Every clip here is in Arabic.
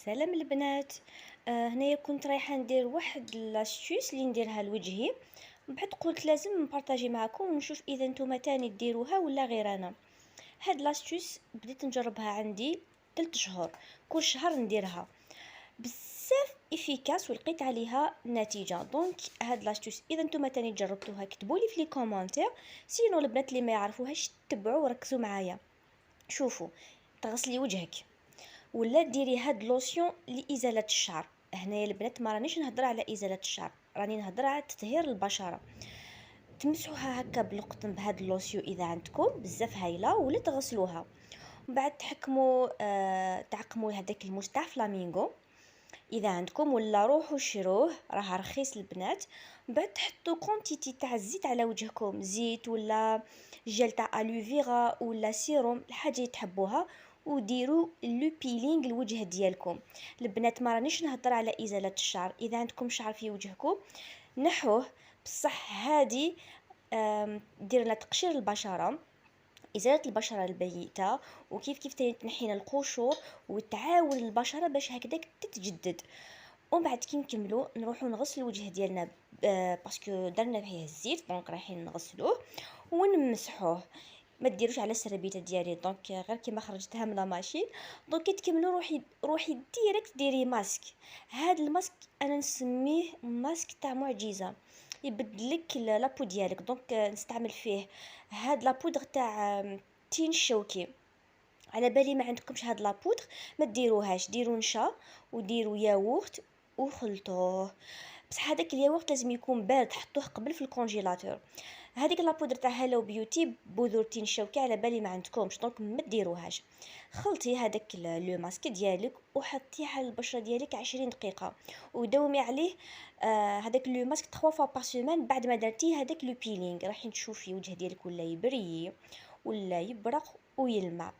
سلام البنات. هنايا كنت رايحه ندير واحد لاستيوس اللي نديرها لوجهي، من بعد قلت لازم نبارطاجي معكم ونشوف اذا نتوما تاني ديروها ولا غير انا. هاد لاستيوس بديت نجربها عندي 3 شهور، كل شهر نديرها بزاف افيكاس ولقيت عليها نتيجه. دونك هاد لاستيوس اذا نتوما تاني جربتوها كتبوا لي في لي كومونتير، سينو البنات اللي ما يعرفوهاش تبعوا وركزوا معايا. شوفوا، تغسلي وجهك ولا ديري هاد لوسيون لازاله الشعر. هنايا البنات ما رانيش نهضر على ازاله الشعر، راني نهضر على تطهير البشره. تمسحوها هكا بالقطن بهاد اللوسيون اذا عندكم بزاف هايله، ولا تغسلوها ومن بعد تحكموا تعقموا هذاك الموس تاع فلامينغو اذا عندكم، ولا روحوا شروه راه رخيص البنات. من بعد تحطوا كونتيتي تاع الزيت على وجهكم، زيت ولا جل تاع الوفيرا ولا سيروم، الحاجه اللي تحبوها، وديروا لو بيلينغ الوجه ديالكم. البنات ما رانيش نهضر على ازاله الشعر، اذا عندكم شعر في وجهكم نحوه، بصح هادي دير لنا تقشير البشره، ازاله البشره البيئه، وكيف كيف تنحينا القشور وتعاون البشره باش هكذاك تتجدد. ومن بعد كي نكملوا نروحوا نغسلوا الوجه ديالنا باسكو درنا فيه الزيت، دونك رايحين نغسلوه ونمسحوه. ما ديروش على السربيته ديالي، دونك غير كيما خرجتها من لاماشين. دونك كي تكملوا روحي ديريكت ديري ماسك. هذا الماسك انا نسميه ماسك تاع معجزه، يبدلك لابو ديالك. دونك نستعمل فيه هاد لابودغ تاع تين الشوكي. على بالي ما عندكمش هاد لابودغ ما ديروهاش، ديروا نشا وديروا ياغورت وخلطوه، بصح هذاك الياغورت لازم يكون بارد، حطوه قبل في الكونجيلاتور. هذيك لابودر تاع هالو بيوتي بذور تين الشوكي على بالي ما عندكمش، دونك ما ديروهاش. خلطي هذاك لو ماسك ديالك وحطيه على البشره ديالك 20 دقيقه، ودومي عليه هذاك لو ماسك 3 فوا بار سيمين. بعد ما درتيه هذاك لو بيلينغ راح تشوفي وجه ديالك ولا يبري ولا يبرق ويلمع.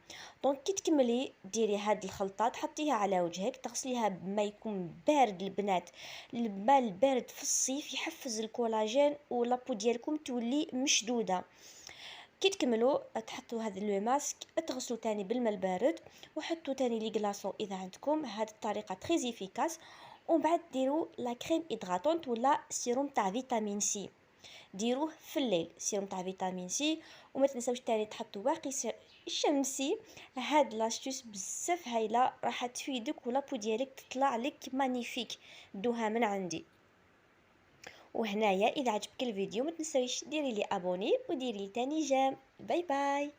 دونك كي تكملي ديري هاد الخلطه تحطيها على وجهك، تغسليها بما يكون بارد البنات. الماء البارد في الصيف يحفز الكولاجين ولابو ديالكم تولي مشدوده. كي تكملوا تحطوا هذا لو ماسك، تغسلوا تاني بالماء البارد وحطوا تاني لي غلاصون اذا عندكم. هذه الطريقه تري افيكاس. ومن بعد ديروا لا كريم هيدراتونت ولا سيروم تاع فيتامين سي، ديروه في الليل سيروم تاع فيتامين سي. وما تنساوش تاني تحطوا واقي شمسي. هاد لاستيوس بزاف هايله راح تفيدك ولابو ديالك تطلع لك مانيفيك. دوها من عندي. وهنايا اذا عجبك الفيديو ما تنساوش ديري لي ابوني وديري لي تاني جيم. باي باي.